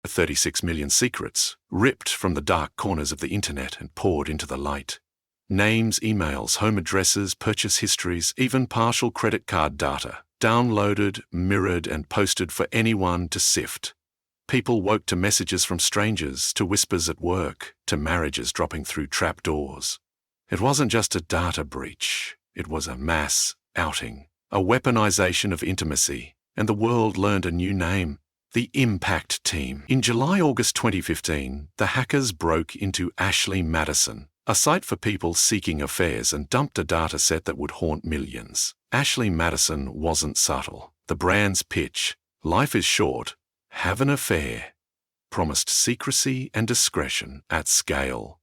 36 million secrets, ripped from the dark corners of the internet and poured into the light. Names, emails, home addresses, purchase histories, even partial credit card data, downloaded, mirrored, and posted for anyone to sift. People woke to messages from strangers, to whispers at work, to marriages dropping through trapdoors. It wasn't just a data breach. It was a mass outing, a weaponization of intimacy, and the world learned a new name: the Impact Team. In July-August 2015, the hackers broke into Ashley Madison, a site for people seeking affairs, and dumped a data set that would haunt millions. Ashley Madison wasn't subtle. The brand's pitch, "Life is short, have an affair," promised secrecy and discretion at scale.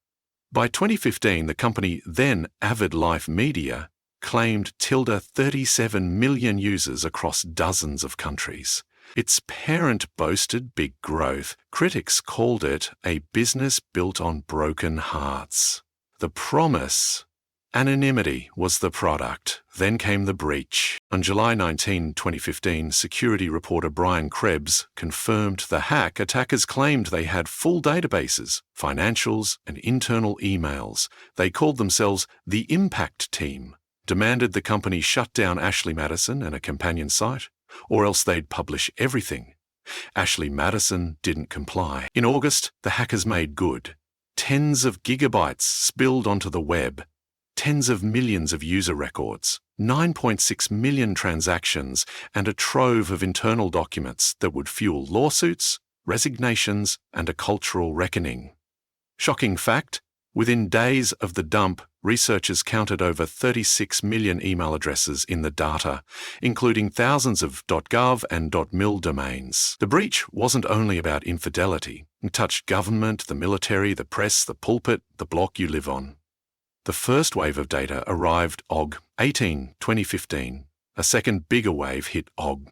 By 2015, the company, then Avid Life Media, claimed 37 million users across dozens of countries. Its parent boasted big growth. Critics called it a business built on broken hearts. The promise: anonymity was the product. Then came the breach. On July 19, 2015, security reporter Brian Krebs confirmed the hack. Attackers claimed they had full databases, financials, and internal emails. They called themselves the Impact Team, demanded the company shut down Ashley Madison and a companion site, or else they'd publish everything. Ashley Madison didn't comply. In August, the hackers made good. Tens of gigabytes spilled onto the web, tens of millions of user records, 9.6 million transactions, and a trove of internal documents that would fuel lawsuits, resignations, and a cultural reckoning. Shocking fact: within days of the dump, researchers counted over 36 million email addresses in the data, including thousands of .gov and .mil domains. The breach wasn't only about infidelity. It touched government, the military, the press, the pulpit, the block you live on. The first wave of data arrived Aug. 18, 2015. A second bigger wave hit Aug.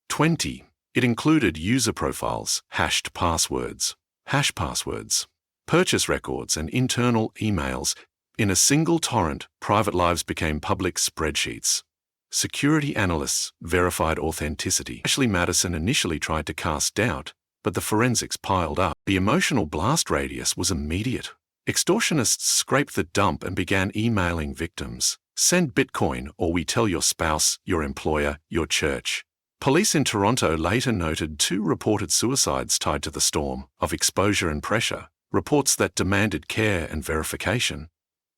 20. It included user profiles, hashed passwords, hash passwords, purchase records, and internal emails. In a single torrent, private lives became public spreadsheets. Security analysts verified authenticity. Ashley Madison initially tried to cast doubt, but the forensics piled up. The emotional blast radius was immediate. Extortionists scraped the dump and began emailing victims. "Send Bitcoin or we tell your spouse, your employer, your church." Police in Toronto later noted 2 reported suicides tied to the storm of exposure and pressure, reports that demanded care and verification.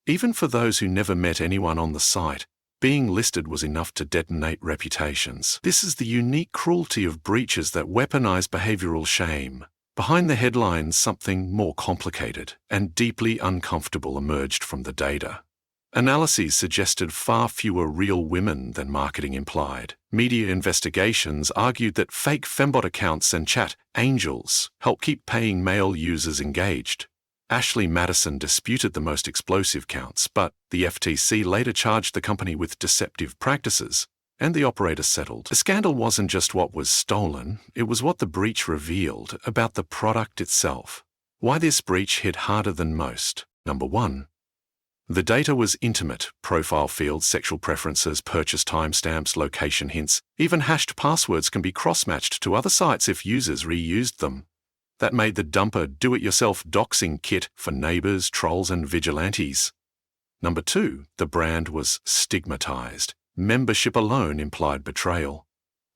Even for those who never met anyone on the site, being listed was enough to detonate reputations. This is the unique cruelty of breaches that weaponize behavioral shame. Behind the headlines, something more complicated and deeply uncomfortable emerged from the data. Analyses suggested far fewer real women than marketing implied. Media investigations argued that fake fembot accounts and chat angels help keep paying male users engaged. Ashley Madison disputed the most explosive counts, but the FTC later charged the company with deceptive practices, and the operator settled. The scandal wasn't just what was stolen, it was what the breach revealed about the product itself. Why this breach hit harder than most? Number 1. The data was intimate: profile fields, sexual preferences, purchase timestamps, location hints. Even hashed passwords can be cross-matched to other sites if users reused them. That made the dumper do-it-yourself doxing kit for neighbors, trolls, and vigilantes. Number 2, the brand was stigmatized. Membership alone implied betrayal.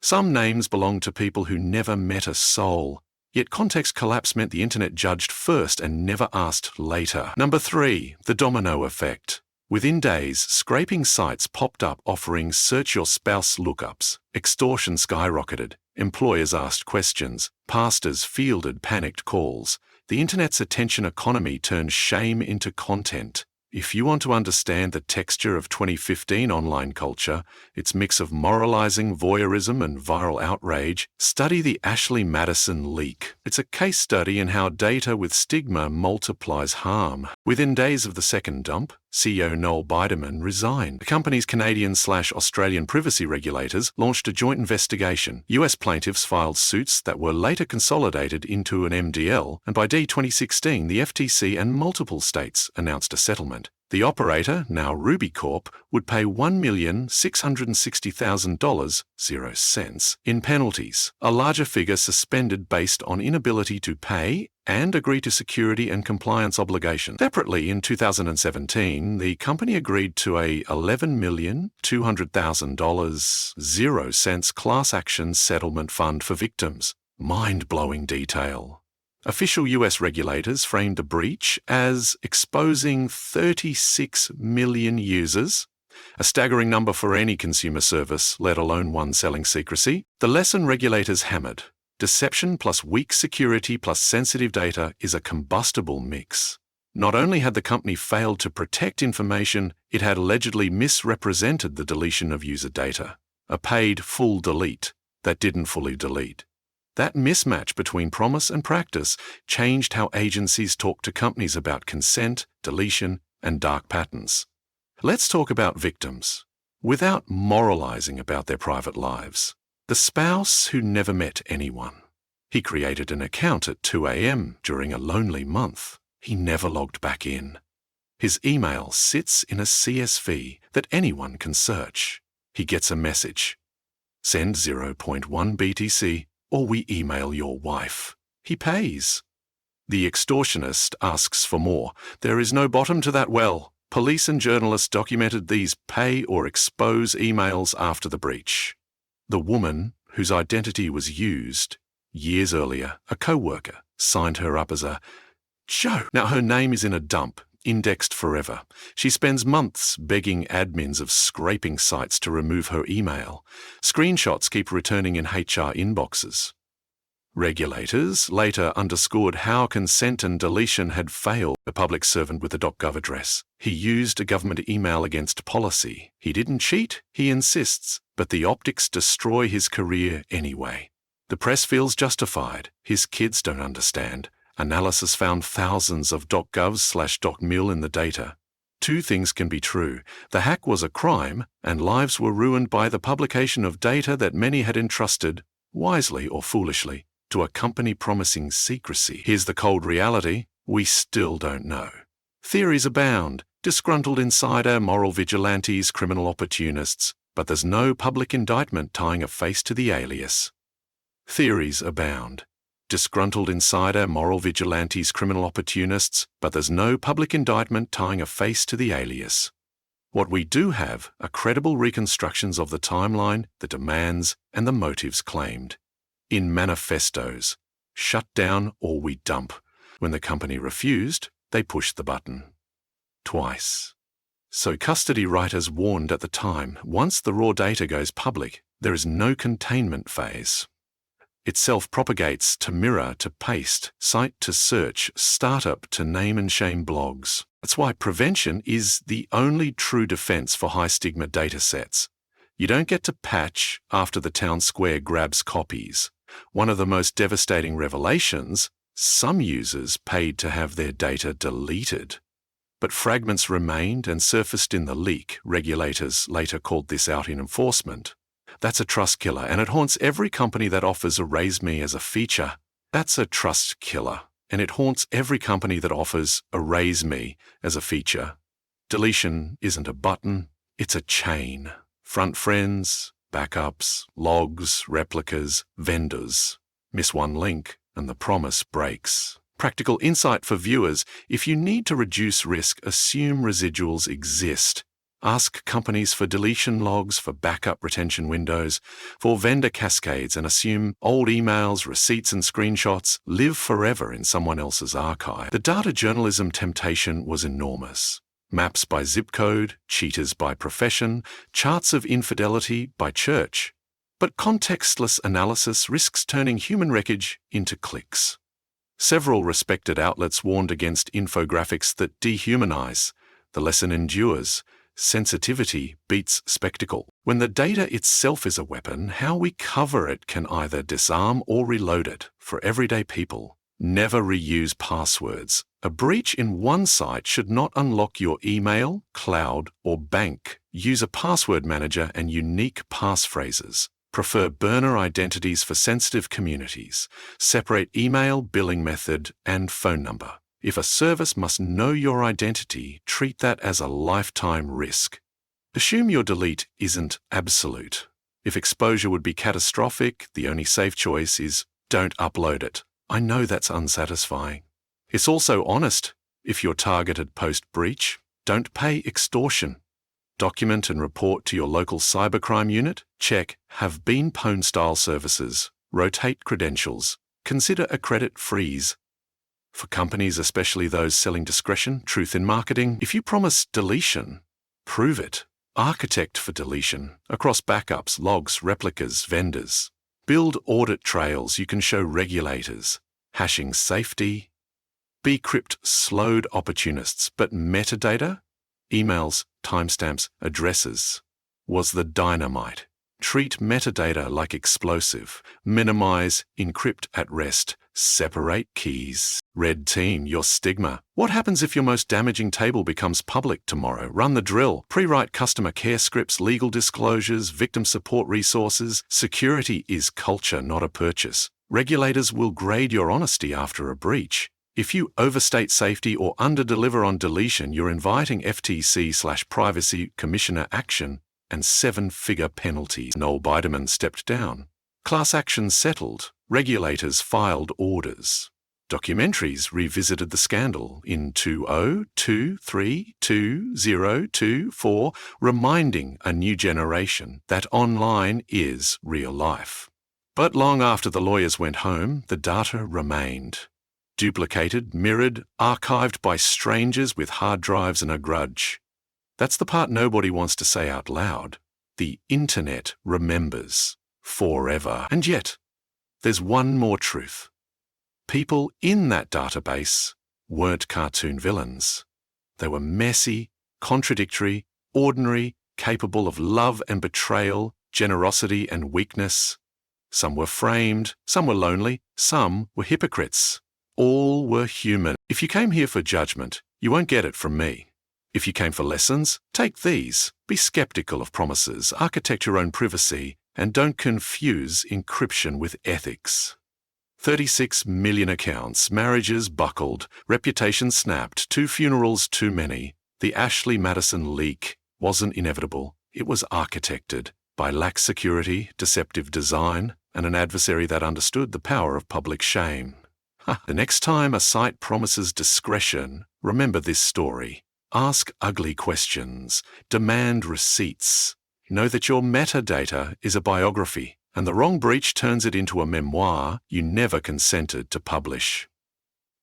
Some names belonged to people who never met a soul, yet context collapse meant the internet judged first and never asked later. Number 3, the domino effect. Within days, scraping sites popped up offering search your spouse lookups. Extortion skyrocketed. Employers asked questions. Pastors fielded panicked calls. The internet's attention economy turned shame into content. If you want to understand the texture of 2015 online culture, its mix of moralizing, voyeurism, and viral outrage, study the Ashley Madison leak. It's a case study in how data with stigma multiplies harm. Within days of the second dump, CEO Noel Biderman resigned. The company's Canadian/Australian privacy regulators launched a joint investigation. US plaintiffs filed suits that were later consolidated into an MDL, and by D 2016, the FTC and multiple states announced a settlement. The operator, now Ruby Corp, would pay $1,660,000, 0 cents, in penalties, a larger figure suspended based on inability to pay and agree to security and compliance obligations. Separately, in 2017, the company agreed to a $11,200,000, 0 cents class action settlement fund for victims. Mind-blowing detail. Official US regulators framed the breach as exposing 36 million users, a staggering number for any consumer service, let alone one selling secrecy. The lesson regulators hammered: deception plus weak security plus sensitive data is a combustible mix. Not only had the company failed to protect information, it had allegedly misrepresented the deletion of user data, a paid full delete that didn't fully delete. That mismatch between promise and practice changed how agencies talk to companies about consent, deletion, and dark patterns. Let's talk about victims, without moralizing about their private lives. The spouse who never met anyone. He created an account at 2 a.m. during a lonely month. He never logged back in. His email sits in a CSV that anyone can search. He gets a message. Send 0.1 BTC or we email your wife. He pays. The extortionist asks for more. There is no bottom to that well. Police and journalists documented these pay or expose emails after the breach. The woman, whose identity was used years earlier, a co-worker, signed her up as a Joe. Now her name is in a dump, indexed forever. She spends months begging admins of scraping sites to remove her email. Screenshots keep returning in HR inboxes. Regulators later underscored how consent and deletion had failed a public servant with a .gov address. He used a government email against policy. He didn't cheat, he insists, but the optics destroy his career anyway. The press feels justified. His kids don't understand. Analysis found thousands of .gov/.mil in the data. Two things can be true. The hack was a crime, and lives were ruined by the publication of data that many had entrusted, wisely or foolishly, to a company promising secrecy. Here's the cold reality: we still don't know. Theories abound: disgruntled insider, moral vigilantes, criminal opportunists, but there's no public indictment tying a face to the alias. Theories abound: disgruntled insider, moral vigilantes, criminal opportunists, but there's no public indictment tying a face to the alias. What we do have are credible reconstructions of the timeline, the demands, and the motives claimed. In manifestos: shut down or we dump. When the company refused, they pushed the button. Twice. So custody writers warned at the time, once the raw data goes public, there is no containment phase. It self-propagates to mirror to paste, site to search, startup to name and shame blogs. That's why prevention is the only true defense for high-stigma data sets. You don't get to patch after the town square grabs copies. One of the most devastating revelations: some users paid to have their data deleted. But fragments remained and surfaced in the leak. Regulators later called this out in enforcement. That's a trust killer, and it haunts every company that offers Erase Me as a feature. That's a trust killer, and it haunts every company that offers Erase Me as a feature. Deletion isn't a button, it's a chain. Front friends, backups, logs, replicas, vendors. Miss one link, and the promise breaks. Practical insight for viewers: if you need to reduce risk, assume residuals exist. Ask companies for deletion logs, for backup retention windows, for vendor cascades, and assume old emails, receipts, and screenshots live forever in someone else's archive. The data journalism temptation was enormous. Maps by zip code, cheaters by profession, charts of infidelity by church. But contextless analysis risks turning human wreckage into clicks. Several respected outlets warned against infographics that dehumanize. The lesson endures: sensitivity beats spectacle. When the data itself is a weapon, how we cover it can either disarm or reload it. For everyday people, never reuse passwords. A breach in one site should not unlock your email, cloud, or bank. Use a password manager and unique passphrases. Prefer burner identities for sensitive communities. Separate email, billing method, and phone number. If a service must know your identity, treat that as a lifetime risk. Assume your delete isn't absolute. If exposure would be catastrophic, the only safe choice is don't upload it. I know that's unsatisfying. It's also honest. If you're targeted post-breach, don't pay extortion. Document and report to your local cybercrime unit. Check have been pwn-style services. Rotate credentials. Consider a credit freeze. For companies, especially those selling discretion, truth in marketing, if you promise deletion, prove it. Architect for deletion across backups, logs, replicas, vendors. Build audit trails you can show regulators. Hashing safety. Bcrypt slowed opportunists, but metadata, emails, timestamps, addresses, was the dynamite. Treat metadata like explosive. Minimize, encrypt at rest. Separate keys. Red team your stigma. What happens if your most damaging table becomes public tomorrow? Run the drill. Pre-write customer care scripts, legal disclosures, victim support resources. Security is culture, not a purchase. Regulators will grade your honesty after a breach. If you overstate safety or underdeliver on deletion, you're inviting FTC/Privacy Commissioner action and 7-figure penalties. Noel Biderman stepped down. Class actions settled. Regulators filed orders. Documentaries revisited the scandal in 2023-2024, reminding a new generation that online is real life. But long after the lawyers went home, the data remained. Duplicated, mirrored, archived by strangers with hard drives and a grudge. That's the part nobody wants to say out loud. The internet remembers. Forever. And yet, there's one more truth. People in that database weren't cartoon villains. They were messy, contradictory, ordinary, capable of love and betrayal, generosity and weakness. Some were framed, some were lonely, some were hypocrites. All were human. If you came here for judgment, you won't get it from me. If you came for lessons, take these. Be skeptical of promises, architect your own privacy, and don't confuse encryption with ethics. 36 million accounts, marriages buckled, reputation snapped, 2 funerals too many. The Ashley Madison leak wasn't inevitable. It was architected by lax security, deceptive design, and an adversary that understood the power of public shame. The next time a site promises discretion, remember this story. Ask ugly questions. Demand receipts. Know that your metadata is a biography, and the wrong breach turns it into a memoir you never consented to publish.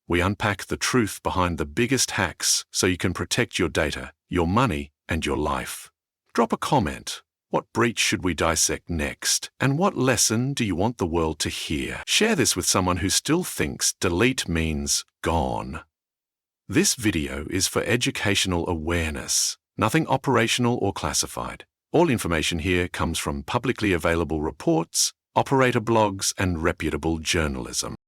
We unpack the truth behind the biggest hacks so you can protect your data, your money, and your life. Drop a comment. What breach should we dissect next? And what lesson do you want the world to hear? Share this with someone who still thinks delete means gone. This video is for educational awareness, nothing operational or classified. All information here comes from publicly available reports, operator blogs, and reputable journalism.